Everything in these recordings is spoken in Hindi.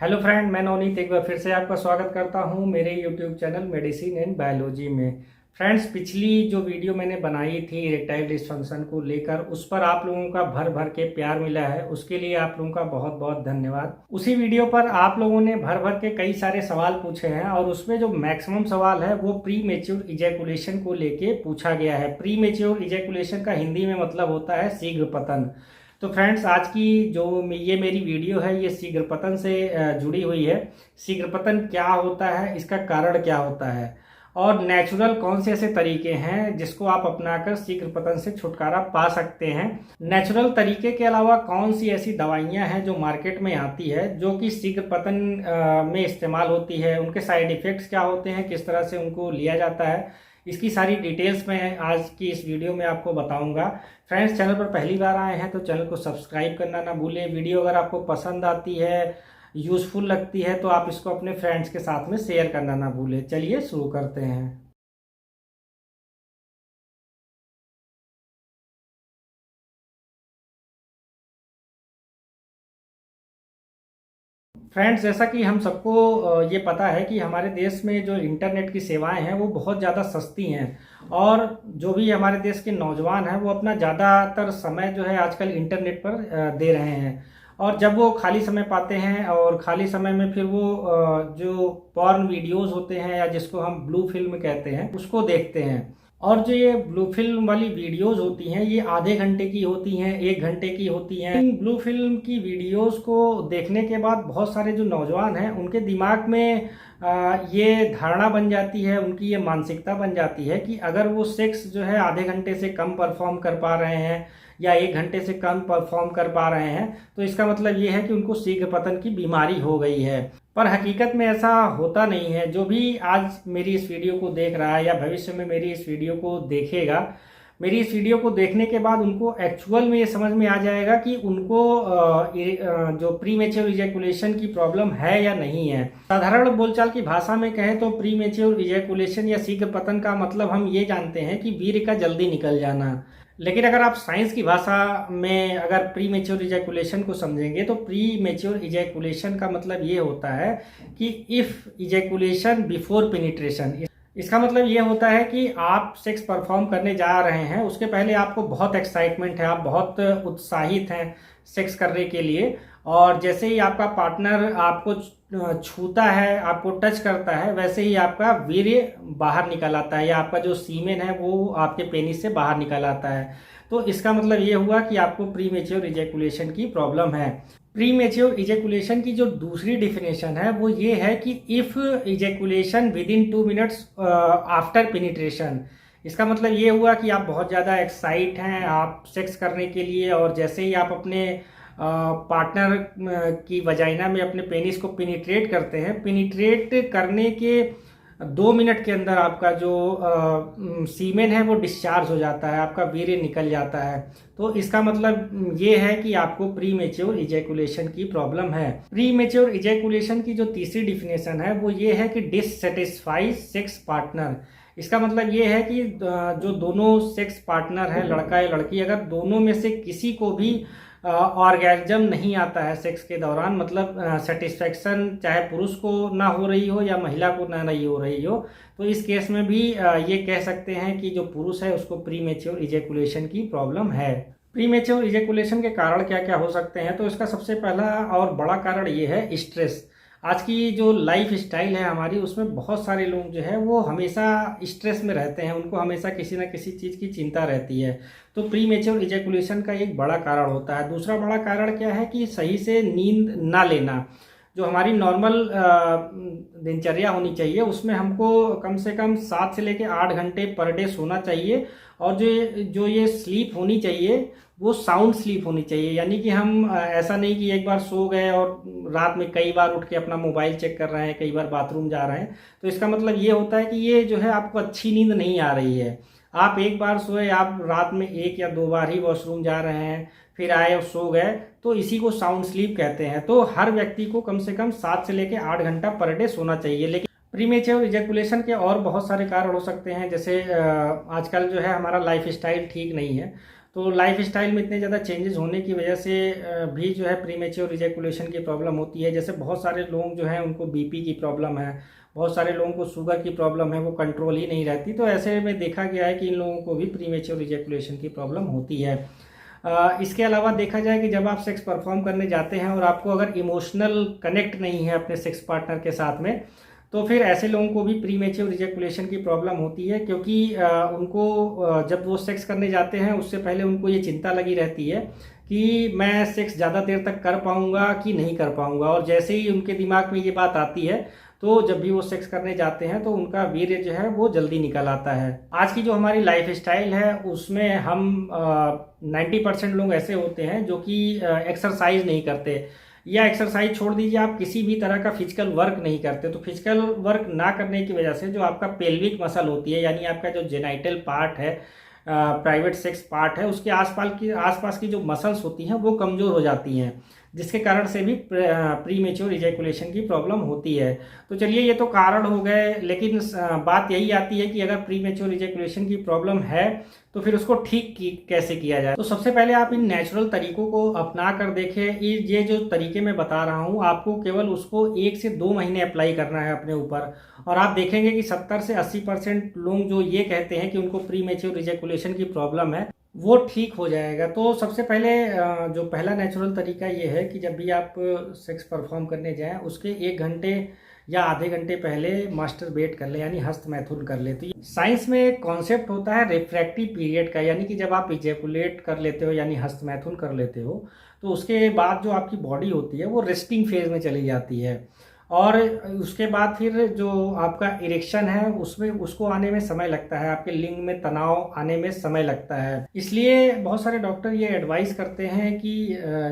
हेलो फ्रेंड, मैं नवनीत एक बार फिर से आपका स्वागत करता हूं मेरे YouTube channel medicine and biology में। फ्रेंड्स, पिछली जो वीडियो मैंने बनाई थी इरेक्टाइल डिस्फंक्शन को लेकर, उस पर आप लोगों का भर भर के प्यार मिला है। उसके लिए आप लोगों का बहुत बहुत धन्यवाद। उसी वीडियो पर आप लोगों ने भर भर के कई सारे सवाल पूछे हैं और उसमें जो मैक्सिमम सवाल है वो प्री मेच्योर इजैकुलेशन को लेके पूछा गया है। प्री मेच्योर इजैकुलेशन का हिंदी में मतलब होता है शीघ्र पतन। तो फ्रेंड्स, आज की जो ये मेरी वीडियो है ये शीघ्र पतन से जुड़ी हुई है। शीघ्र पतन क्या होता है, इसका कारण क्या होता है और नेचुरल कौन से ऐसे तरीके हैं जिसको आप अपनाकर शीघ्र पतन से छुटकारा पा सकते हैं। नेचुरल तरीके के अलावा कौन सी ऐसी दवाइयां हैं जो मार्केट में आती है जो कि शीघ्र पतन में इस्तेमाल होती है, उनके साइड इफेक्ट्स क्या होते हैं, किस तरह से उनको लिया जाता है, इसकी सारी डिटेल्स मैं आज की इस वीडियो में आपको बताऊंगा। फ्रेंड्स, चैनल पर पहली बार आए हैं तो चैनल को सब्सक्राइब करना ना भूलें। वीडियो अगर आपको पसंद आती है, यूजफुल लगती है तो आप इसको अपने फ्रेंड्स के साथ में शेयर करना ना भूलें। चलिए शुरू करते हैं। फ्रेंड्स, जैसा कि हम सबको ये पता है कि हमारे देश में जो इंटरनेट की सेवाएं हैं वो बहुत ज़्यादा सस्ती हैं और जो भी हमारे देश के नौजवान हैं वो अपना ज़्यादातर समय जो है आजकल इंटरनेट पर दे रहे हैं। और जब वो खाली समय पाते हैं और खाली समय में फिर वो जो पॉर्न वीडियोस होते हैं या जिसको हम ब्लू फिल्म कहते हैं उसको देखते हैं। और जो ये ब्लू फिल्म वाली वीडियोस होती हैं ये आधे घंटे की होती हैं, 1 घंटे की होती हैं। इन ब्लू फिल्म की वीडियोस को देखने के बाद बहुत सारे जो नौजवान हैं उनके दिमाग में ये धारणा बन जाती है, उनकी ये मानसिकता बन जाती है कि अगर वो सेक्स जो है आधे घंटे से कम परफॉर्म कर पा रहे हैं या 1 घंटे से कम परफॉर्म कर पा रहे हैं तो इसका मतलब ये है कि उनको शीघ्र पतन की बीमारी हो गई है। पर हकीकत में ऐसा होता नहीं है। जो भी आज मेरी इस वीडियो को देख रहा है या भविष्य में मेरी इस वीडियो को देखेगा, मेरी इस वीडियो को देखने के बाद उनको एक्चुअल में ये समझ में आ जाएगा कि उनको जो प्री मेच्योर इजैकुलेशन की प्रॉब्लम है या नहीं है। साधारण बोलचाल की भाषा में कहें तो प्री मेच्योर इजैकुलेशन या शीघ्र पतन का मतलब हम ये जानते हैं कि वीर्य का जल्दी निकल जाना। लेकिन अगर आप साइंस की भाषा में अगर प्री मेच्योर इजैकुलेशन को समझेंगे तो प्री मेच्योर इजैकुलेशन का मतलब ये होता है कि इफ इजैकुलेशन बिफोर पेनिट्रेशन। इसका मतलब ये होता है कि आप सेक्स परफॉर्म करने जा रहे हैं, उसके पहले आपको बहुत एक्साइटमेंट है, आप बहुत उत्साहित हैं सेक्स करने के लिए, और जैसे ही आपका पार्टनर आपको छूता है, आपको टच करता है, वैसे ही आपका वीर्य बाहर निकल आता है या आपका जो सीमेन है वो आपके पेनिस से बाहर निकल आता है। तो इसका मतलब ये हुआ कि आपको प्री मेच्योर इजैकुलेशन की प्रॉब्लम है। प्री मेच्योर इजैकुलेशन की जो दूसरी डिफिनेशन है वो ये है कि if ejaculation with in 2 minutes after penetration. इसका मतलब ये हुआ कि आप बहुत ज़्यादा एक्साइट हैं आप सेक्स करने के लिए और जैसे ही आप अपने पार्टनर की वजाइना में अपने पेनिस को पेनिट्रेट करते हैं, पेनिट्रेट करने के 2 मिनट के अंदर आपका जो सीमेन है वो डिस्चार्ज हो जाता है, आपका वीर्य निकल जाता है। तो इसका मतलब ये है कि आपको प्री मेच्योर इजैकुलेशन की प्रॉब्लम है। प्री मेच्योर इजैकुलेशन की जो तीसरी डिफिनेशन है वो ये है कि डिससेटिस्फाइड सेक्स पार्टनर। इसका मतलब ये है कि जो दोनों सेक्स पार्टनर है, लड़का या लड़की, अगर दोनों में से किसी को भी ऑर्गेजम नहीं आता है सेक्स के दौरान, मतलब सेटिस्फेक्शन चाहे पुरुष को ना हो रही हो या महिला को ना नहीं हो रही हो, तो इस केस में भी ये कह सकते हैं कि जो पुरुष है उसको प्री मेच्योर इजैकुलेशन की प्रॉब्लम है। प्री मेच्योर इजैकुलेशन के कारण क्या क्या हो सकते हैं, तो इसका सबसे पहला और बड़ा कारण ये है स्ट्रेस। आज की जो लाइफ स्टाइल है हमारी उसमें बहुत सारे लोग जो है वो हमेशा स्ट्रेस में रहते हैं, उनको हमेशा किसी ना किसी चीज़ की चिंता रहती है। तो प्री मेच्योर इजैकुलेशन का एक बड़ा कारण होता है। दूसरा बड़ा कारण क्या है कि सही से नींद ना लेना। जो हमारी नॉर्मल दिनचर्या होनी चाहिए उसमें हमको कम से कम 7 से लेकर 8 घंटे पर डे सोना चाहिए। और जो ये स्लीप होनी चाहिए वो साउंड स्लीप होनी चाहिए, यानी कि हम ऐसा नहीं कि एक बार सो गए और रात में कई बार उठ के अपना मोबाइल चेक कर रहे हैं, कई बार बाथरूम जा रहे हैं। तो इसका मतलब ये होता है कि ये जो है आपको अच्छी नींद नहीं आ रही है। आप एक बार सोए, आप रात में 1 या 2 बार ही वॉशरूम जा रहे हैं, फिर आए और सो गए, तो इसी को साउंड स्लीप कहते हैं। तो हर व्यक्ति को कम से कम 7 से लेकर 8 घंटा पर डे सोना चाहिए। लेकिन प्रीमेच्योर इजैकुलेशन के और बहुत सारे कारण हो सकते हैं, जैसे आजकल जो है हमारा लाइफ स्टाइल ठीक नहीं है, तो लाइफ स्टाइल में इतने ज़्यादा चेंजेस होने की वजह से भी जो है प्रीमेच्योर इजैकुलेशन की प्रॉब्लम होती है। जैसे बहुत सारे लोग जो हैं उनको बीपी की प्रॉब्लम है, बहुत सारे लोगों को शुगर की प्रॉब्लम है, वो कंट्रोल ही नहीं रहती। तो ऐसे में देखा गया है कि इन लोगों को भी प्रीमेच्योर इजैकुलेशन की प्रॉब्लम होती है। इसके अलावा देखा जाए कि जब आप सेक्स परफॉर्म करने जाते हैं और आपको अगर इमोशनल कनेक्ट नहीं है अपने सेक्स पार्टनर के साथ में, तो फिर ऐसे लोगों को भी प्रीमेच्योर इजैकुलेशन की प्रॉब्लम होती है। क्योंकि उनको जब वो सेक्स करने जाते हैं उससे पहले उनको ये चिंता लगी रहती है कि मैं सेक्स ज़्यादा देर तक कर पाऊंगा कि नहीं कर पाऊंगा, और जैसे ही उनके दिमाग में ये बात आती है तो जब भी वो सेक्स करने जाते हैं तो उनका वीर्य जो है वो जल्दी निकल आता है। आज की जो हमारी लाइफ स्टाइल है उसमें हम 90% लोग ऐसे होते हैं जो कि एक्सरसाइज नहीं करते, या एक्सरसाइज छोड़ दीजिए, आप किसी भी तरह का फिजिकल वर्क नहीं करते। तो फिजिकल वर्क ना करने की वजह से जो आपका पेल्विक मसल होती है, यानी आपका जो जेनाइटल पार्ट है, प्राइवेट सेक्स पार्ट है, उसके आसपास की जो मसल्स होती हैं वो कमज़ोर हो जाती हैं, जिसके कारण से भी प्रीमेच्योर इजैकुलेशन की प्रॉब्लम होती है। तो चलिए ये तो कारण हो गए, लेकिन बात यही आती है कि अगर प्रीमेच्योर इजैकुलेशन की प्रॉब्लम है तो फिर उसको ठीक कैसे किया जाए। तो सबसे पहले आप इन नेचुरल तरीकों को अपना कर देखें। ये जो तरीके मैं बता रहा हूँ आपको केवल उसको 1 से 2 महीने अप्लाई करना है अपने ऊपर, और आप देखेंगे कि 70 से 80% लोग जो ये कहते हैं कि उनको प्रीमेच्योर इजैकुलेशन की प्रॉब्लम है वो ठीक हो जाएगा। तो सबसे पहले जो पहला नेचुरल तरीका ये है कि जब भी आप सेक्स परफॉर्म करने जाएं उसके 1 घंटे या आधे घंटे पहले मास्टरबेट कर ले, यानी हस्त मैथुन कर ले। तो साइंस में एक कॉन्सेप्ट होता है रिफ्रैक्टिव पीरियड का, यानी कि जब आप इजैकुलेट कर लेते हो यानी हस्त मैथुन कर लेते हो तो उसके बाद जो आपकी बॉडी होती है वो रेस्टिंग फेज में चली जाती है, और उसके बाद फिर जो आपका इरेक्शन है उसमें उसको आने में समय लगता है, आपके लिंग में तनाव आने में समय लगता है। इसलिए बहुत सारे डॉक्टर ये एडवाइस करते हैं कि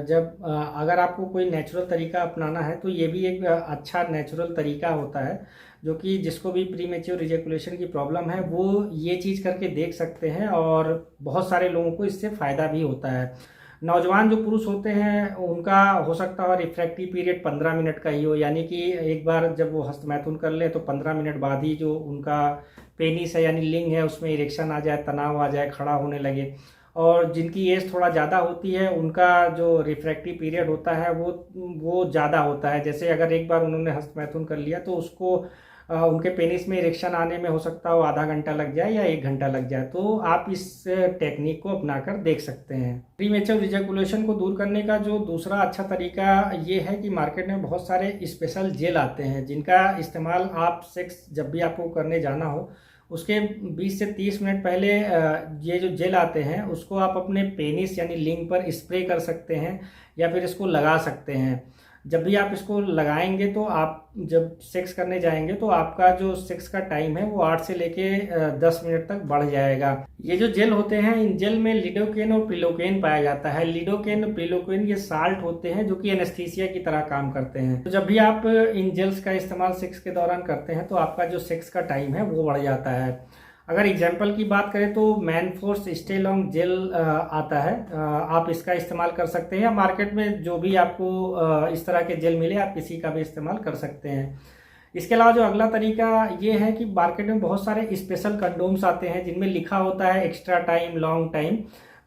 जब अगर आपको कोई नेचुरल तरीका अपनाना है तो ये भी एक अच्छा नेचुरल तरीका होता है, जो कि जिसको भी प्रीमेच्योर इजैकुलेशन की प्रॉब्लम है वो ये चीज़ करके देख सकते हैं, और बहुत सारे लोगों को इससे फ़ायदा भी होता है। नौजवान जो पुरुष होते हैं उनका हो सकता है रिफ्रैक्टिव पीरियड 15 मिनट का ही हो, यानी कि एक बार जब वो हस्तमैथुन कर ले तो 15 मिनट बाद ही जो उनका पेनिस है यानी लिंग है उसमें इरेक्शन आ जाए, तनाव आ जाए, खड़ा होने लगे। और जिनकी एज थोड़ा ज़्यादा होती है उनका जो रिफ्रैक्टिव पीरियड होता है वो ज़्यादा होता है। जैसे अगर एक बार उन्होंने हस्तमैथुन कर लिया तो उसको उनके पेनिस में इरेक्शन आने में हो सकता है आधा घंटा लग जाए या 1 घंटा लग जाए। तो आप इस टेक्निक को अपनाकर देख सकते हैं। प्रीमेच्योर इजैकुलेशन को दूर करने का जो दूसरा अच्छा तरीका ये है कि मार्केट में बहुत सारे स्पेशल जेल आते हैं जिनका इस्तेमाल आप सेक्स जब भी आपको करने जाना हो उसके 20 से 30 मिनट पहले ये जो जेल आते हैं उसको आप अपने पेनिस यानी लिंग पर स्प्रे कर सकते हैं या फिर इसको लगा सकते हैं। जब भी आप इसको लगाएंगे तो आप जब सेक्स करने जाएंगे तो आपका जो सेक्स का टाइम है वो 8 से लेके 10 मिनट तक बढ़ जाएगा। ये जो जेल होते हैं इन जेल में लिडोकेन और प्रिलोकेन पाया जाता है। लिडोकेन और प्रिलोकेन ये साल्ट होते हैं जो कि एनेस्थीसिया की तरह काम करते हैं। तो जब भी आप इन जेल्स का इस्तेमाल सेक्स के दौरान करते हैं तो आपका जो सेक्स का टाइम है वो बढ़ जाता है। अगर एग्जाम्पल की बात करें तो मैनफोर्स स्टे लॉन्ग जेल आता है, आप इसका इस्तेमाल कर सकते हैं, या मार्केट में जो भी आपको इस तरह के जेल मिले आप किसी का भी इस्तेमाल कर सकते हैं। इसके अलावा जो अगला तरीका ये है कि मार्केट में बहुत सारे स्पेशल कंडोम्स आते हैं जिनमें लिखा होता है एक्स्ट्रा टाइम, लॉन्ग टाइम।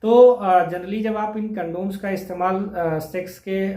तो जनरली जब आप इन कंडोम्स का इस्तेमाल सेक्स के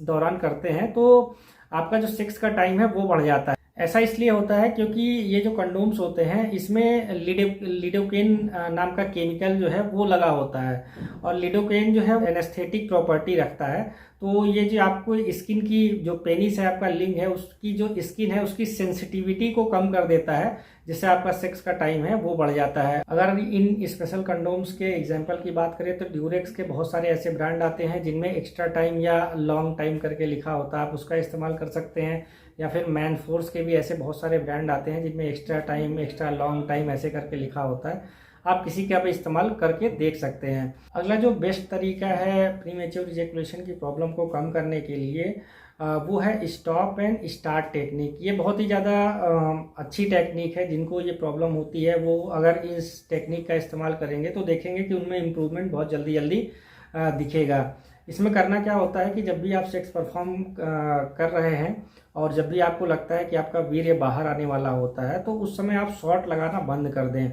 दौरान करते हैं तो आपका जो सेक्स का टाइम है वो बढ़ जाता है। ऐसा इसलिए होता है क्योंकि ये जो कंडोम्स होते हैं इसमें लिडोकेन नाम का केमिकल जो है वो लगा होता है, और लिडोकेन जो है एनेस्थेटिक प्रॉपर्टी रखता है। तो ये जो आपको स्किन की जो पेनिस है आपका लिंग है उसकी जो स्किन है उसकी सेंसिटिविटी को कम कर देता है, जिससे आपका सेक्स का टाइम है वो बढ़ जाता है। अगर इन स्पेशल कंडोम्स के एग्जांपल की बात करें तो ड्यूरेक्स के बहुत सारे ऐसे ब्रांड आते हैं जिनमें एक्स्ट्रा टाइम या लॉन्ग टाइम करके लिखा होता है, आप उसका इस्तेमाल कर सकते हैं। या फिर मैन फोर्स के भी ऐसे बहुत सारे ब्रांड आते हैं जिनमें extra time, extra long time ऐसे करके लिखा होता है, आप किसी का भी इस्तेमाल करके देख सकते हैं। अगला जो बेस्ट तरीका है प्रीमेच्योर इजैकुलेशन की प्रॉब्लम को कम करने के लिए वो है स्टॉप एंड स्टार्ट टेक्निक। ये बहुत ही ज़्यादा अच्छी टेक्निक है। जिनको ये प्रॉब्लम होती है वो अगर इस टेक्निक का इस्तेमाल करेंगे तो देखेंगे कि उनमें इम्प्रूवमेंट बहुत जल्दी जल्दी दिखेगा। इसमें करना क्या होता है कि जब भी आप सेक्स परफॉर्म कर रहे हैं और जब भी आपको लगता है कि आपका वीर्य बाहर आने वाला होता है तो उस समय आप शॉट लगाना बंद कर दें,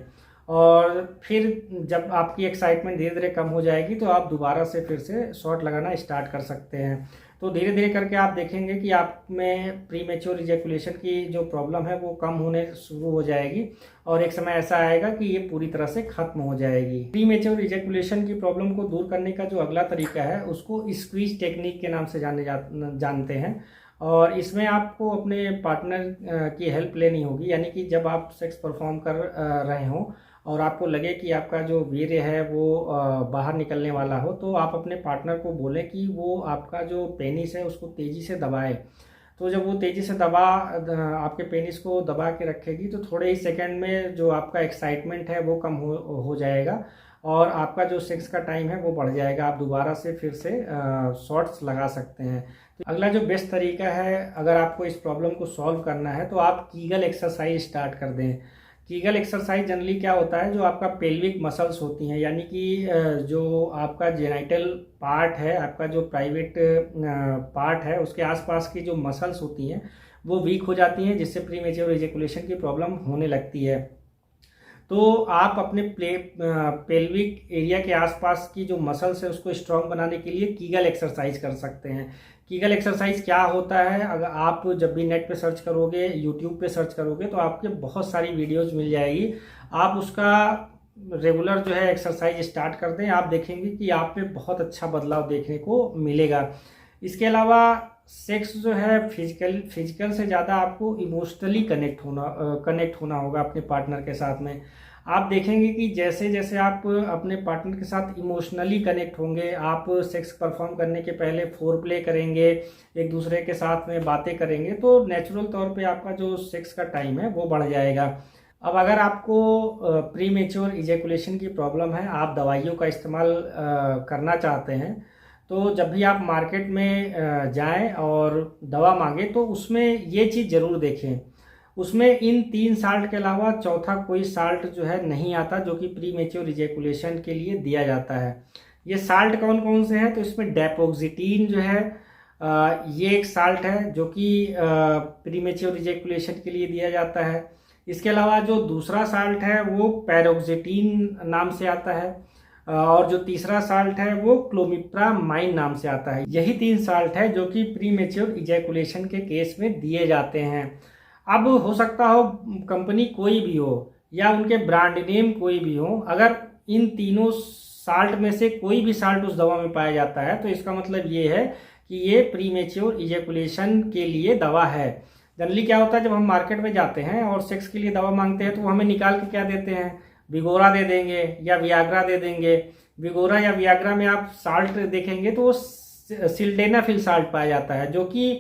और फिर जब आपकी एक्साइटमेंट धीरे धीरे कम हो जाएगी तो आप दोबारा से फिर से शॉट लगाना स्टार्ट कर सकते हैं। तो धीरे धीरे करके आप देखेंगे कि आप में प्री मैच्योर इजैकुलेशन की जो प्रॉब्लम है वो कम होने शुरू हो जाएगी और एक समय ऐसा आएगा कि ये पूरी तरह से खत्म हो जाएगी। प्री मैच्योर इजैकुलेशन की प्रॉब्लम को दूर करने का जो अगला तरीका है उसको स्क्वीज टेक्निक के नाम से जानते हैं। और इसमें आपको अपने पार्टनर की हेल्प लेनी होगी, यानी कि जब आप सेक्स परफॉर्म कर रहे हों और आपको लगे कि आपका जो वीर्य है वो बाहर निकलने वाला हो, तो आप अपने पार्टनर को बोलें कि वो आपका जो पेनिस है उसको तेज़ी से दबाए। तो जब वो तेज़ी से आपके पेनिस को दबा के रखेगी तो थोड़े ही सेकंड में जो आपका एक्साइटमेंट है वो कम हो जाएगा और आपका जो सेक्स का टाइम है वो बढ़ जाएगा। आप दोबारा से फिर से शॉट्स लगा सकते हैं। तो अगला जो बेस्ट तरीका है, अगर आपको इस प्रॉब्लम को सॉल्व करना है तो आप कीगल एक्सरसाइज स्टार्ट कर दें। कीगल एक्सरसाइज जनरली क्या होता है, जो आपका पेल्विक मसल्स होती हैं, यानी कि जो आपका जेनाइटल पार्ट है, आपका जो प्राइवेट पार्ट है, उसके आसपास की जो मसल्स होती हैं वो वीक हो जाती हैं, जिससे प्रीमेच्योर इजैकुलेशन की प्रॉब्लम होने लगती है। तो आप अपने पेल्विक एरिया के आसपास की जो मसल्स है उसको स्ट्रॉन्ग बनाने के लिए कीगल एक्सरसाइज कर सकते हैं। कीगल एक्सरसाइज क्या होता है, अगर आप जब भी नेट पे सर्च करोगे, यूट्यूब पे सर्च करोगे तो आपके बहुत सारी वीडियोस मिल जाएगी। आप उसका रेगुलर जो है एक्सरसाइज स्टार्ट कर दें, आप देखेंगे कि आप में बहुत अच्छा बदलाव देखने को मिलेगा। इसके अलावा सेक्स जो है फिजिकल से ज़्यादा आपको इमोशनली कनेक्ट होना होगा अपने पार्टनर के साथ में। आप देखेंगे कि जैसे जैसे आप अपने पार्टनर के साथ इमोशनली कनेक्ट होंगे, आप सेक्स परफॉर्म करने के पहले फोर प्ले करेंगे, एक दूसरे के साथ में बातें करेंगे, तो नेचुरल तौर पे आपका जो सेक्स का टाइम है वो बढ़ जाएगा। अब अगर आपको प्री मैच्योर इजैकुलेशन की प्रॉब्लम है, आप दवाइयों का इस्तेमाल करना चाहते हैं, तो जब भी आप मार्केट में जाएं और दवा मांगे तो उसमें ये चीज़ ज़रूर देखें, उसमें इन 3 साल्ट के अलावा चौथा कोई साल्ट जो है नहीं आता जो कि प्री मैच्योर इजैकुलेशन के लिए दिया जाता है। ये साल्ट कौन कौन से हैं, तो इसमें डेपोक्सिटीन जो है ये एक साल्ट है जो कि प्री मैच्योर इजैकुलेशन के लिए दिया जाता है। इसके अलावा जो दूसरा साल्ट है वो पैरोक्सिटीन नाम से आता है और जो तीसरा साल्ट है वो क्लोमिप्रामाइन नाम से आता है। यही 3 साल्ट है जो कि प्री मैच्योर इजैकुलेशन के केस में दिए जाते हैं। अब हो सकता हो कंपनी कोई भी हो या उनके ब्रांड नेम कोई भी हो, अगर इन तीनों साल्ट में से कोई भी साल्ट उस दवा में पाया जाता है तो इसका मतलब ये है कि ये प्री मैच्योर इजैकुलेशन के लिए दवा है। जनरली क्या होता है, जब हम मार्केट में जाते हैं और सेक्स के लिए दवा मांगते हैं तो वो हमें निकाल के क्या देते हैं, विगोरा दे देंगे या वियाग्रा दे देंगे। विगोरा या वियाग्रा में आप साल्ट देखेंगे तो सिल्डेनाफिल साल्ट पाया जाता है जो कि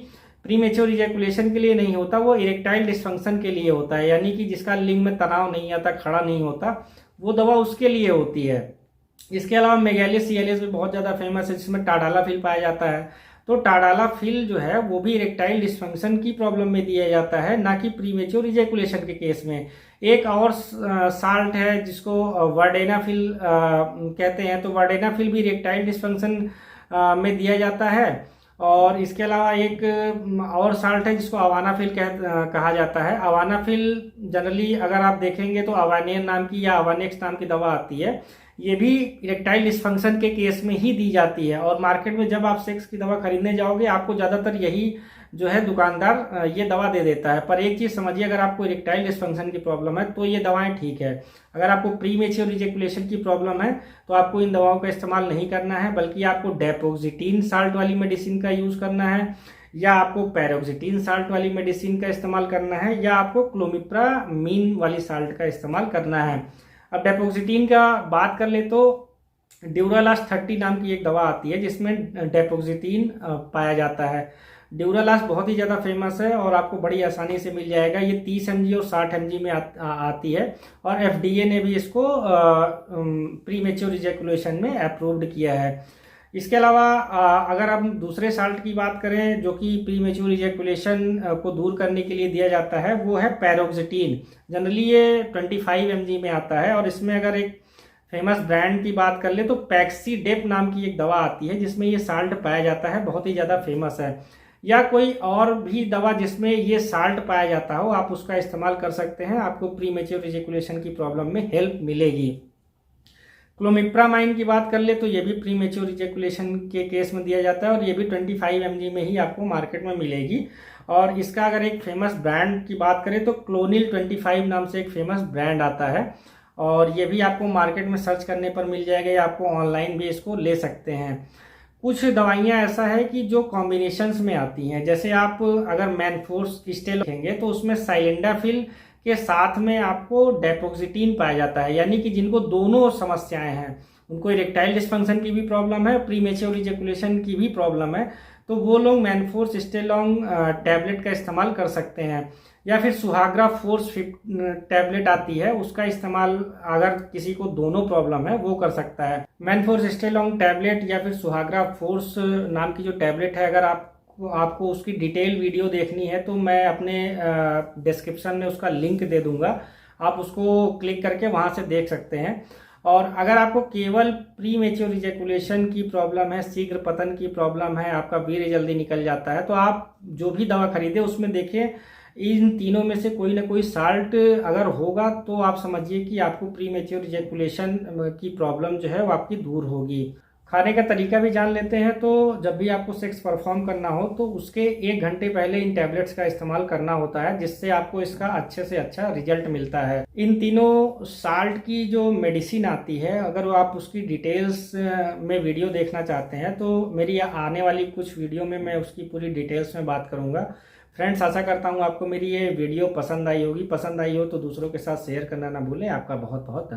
प्री मैच्योर इजैकुलेशन के लिए नहीं होता, वो इरेक्टाइल डिस्फंक्शन के लिए होता है, यानी कि जिसका लिंग में तनाव नहीं आता, खड़ा नहीं होता, वो दवा उसके लिए होती है। इसके अलावा मेगालिस सीएलएस भी बहुत ज़्यादा फेमस है जिसमें टाडालाफिल पाया जाता है। तो टाडालाफिल जो है वो भी इरेक्टाइल डिस्फंक्शन की प्रॉब्लम में दिया जाता है, ना कि प्री मैच्योर इजैकुलेशन के केस में। एक और साल्ट है जिसको वर्डेनाफिल कहते हैं, तो वर्डेनाफिल भी इरेक्टाइल डिस्फंक्शन में दिया जाता है। और इसके अलावा एक और साल्ट है जिसको अवानाफिल कहा जाता है। अवानाफिल जनरली अगर आप देखेंगे तो अवानियन नाम की या अवानेक्स नाम की दवा आती है, ये भी इरेक्टाइल डिस्फंक्शन के केस में ही दी जाती है। और मार्केट में जब आप सेक्स की दवा खरीदने जाओगे आपको ज़्यादातर यही जो है दुकानदार ये दवा दे देता है। पर एक चीज़ समझिए, अगर आपको इरेक्टाइल डिस्फंक्शन की प्रॉब्लम है तो ये दवाएं ठीक है। अगर आपको प्री मैच्योर इजैकुलेशन की प्रॉब्लम है तो आपको इन दवाओं का इस्तेमाल नहीं करना है, बल्कि आपको डेपोक्सिटीन साल्ट वाली मेडिसिन का यूज़ करना है, या आपको पैरोक्सिटीन साल्ट वाली मेडिसिन का इस्तेमाल करना है, या आपको क्लोमिप्रामीन वाली साल्ट का इस्तेमाल करना है। अब डेपोक्सिटीन का बात कर ले तो ड्यूरालास्ट 30 नाम की एक दवा आती है जिसमें डेपोक्सिटीन पाया जाता है। ड्यूरालास्ट बहुत ही ज़्यादा फेमस है और आपको बड़ी आसानी से मिल जाएगा। ये 30 mg और 60 mg में आती है और FDA ने भी इसको प्री मैच्योर इजैकुलेशन में अप्रूव्ड किया है। इसके अलावा अगर हम दूसरे साल्ट की बात करें जो कि प्री मैच्योर इजैकुलेशन को दूर करने के लिए दिया जाता है, वो है पैरोक्सिटीन। जनरली ये 25 mg में आता है और इसमें अगर एक फेमस ब्रांड की बात कर ले तो पैक्सीडेप नाम की एक दवा आती है जिसमें ये साल्ट पाया जाता है, बहुत ही ज़्यादा फेमस है। या कोई और भी दवा जिसमें ये साल्ट पाया जाता हो, आप उसका इस्तेमाल कर सकते हैं। आपको प्रीमेच्योर इजैकुलेशन की प्रॉब्लम में हेल्प मिलेगी। क्लोमिप्रामाइन की बात कर ले तो ये भी प्रीमेच्योर इजैकुलेशन के केस में दिया जाता है और ये भी 25 mg में ही आपको मार्केट में मिलेगी। और इसका अगर एक फेमस ब्रांड की बात करें तो क्लोनिल 25 नाम से एक फेमस ब्रांड आता है और ये भी आपको मार्केट में सर्च करने पर मिल जाएगा या आपको ऑनलाइन भी इसको ले सकते हैं। कुछ दवाइयाँ ऐसा है कि जो कॉम्बिनेशंस में आती हैं, जैसे आप अगर मैनफोर्स स्टेल रखेंगे तो उसमें साइलेंडाफिल के साथ में आपको डेपोक्सिटीन पाया जाता है, यानी कि जिनको दोनों समस्याएं हैं, उनको इरेक्टाइल डिस्फंक्शन की भी प्रॉब्लम है, प्रीमेच्योर इजैकुलेशन की भी प्रॉब्लम है, तो वो लोग मैनफोर्स स्टेलॉन्ग टैबलेट का इस्तेमाल कर सकते हैं। या फिर सुहाग्रा फोर्स टैबलेट आती है, उसका इस्तेमाल अगर किसी को दोनों प्रॉब्लम है वो कर सकता है। मैनफोर्स स्टेलॉन्ग टैबलेट या फिर सुहाग्रा फोर्स नाम की जो टैबलेट है, अगर आपको उसकी डिटेल वीडियो देखनी है तो मैं अपने डिस्क्रिप्शन में उसका लिंक दे दूंगा, आप उसको क्लिक करके वहां से देख सकते हैं। और अगर आपको केवल प्रीमेच्योर इजैकुलेशन की प्रॉब्लम है, शीघ्र पतन की प्रॉब्लम है, आपका वीर्य जल्दी निकल जाता है, तो आप जो भी दवा खरीदे उसमें देखिए इन तीनों में से कोई ना कोई साल्ट अगर होगा तो आप समझिए कि आपको प्रीमेच्योर इजैकुलेशन की प्रॉब्लम जो है वो आपकी दूर होगी। खाने का तरीका भी जान लेते हैं। तो जब भी आपको सेक्स परफॉर्म करना हो तो उसके 1 घंटे पहले इन टैबलेट्स का इस्तेमाल करना होता है, जिससे आपको इसका अच्छे से अच्छा रिजल्ट मिलता है। इन तीनों साल्ट की जो मेडिसिन आती है, अगर आप उसकी डिटेल्स में वीडियो देखना चाहते हैं तो मेरी आने वाली कुछ वीडियो में मैं उसकी पूरी डिटेल्स में बात करूंगा। फ्रेंड्स, आशा करता हूँ आपको मेरी ये वीडियो पसंद आई होगी। पसंद आई हो तो दूसरों के साथ शेयर करना ना भूलें। आपका बहुत बहुत धन्यवाद।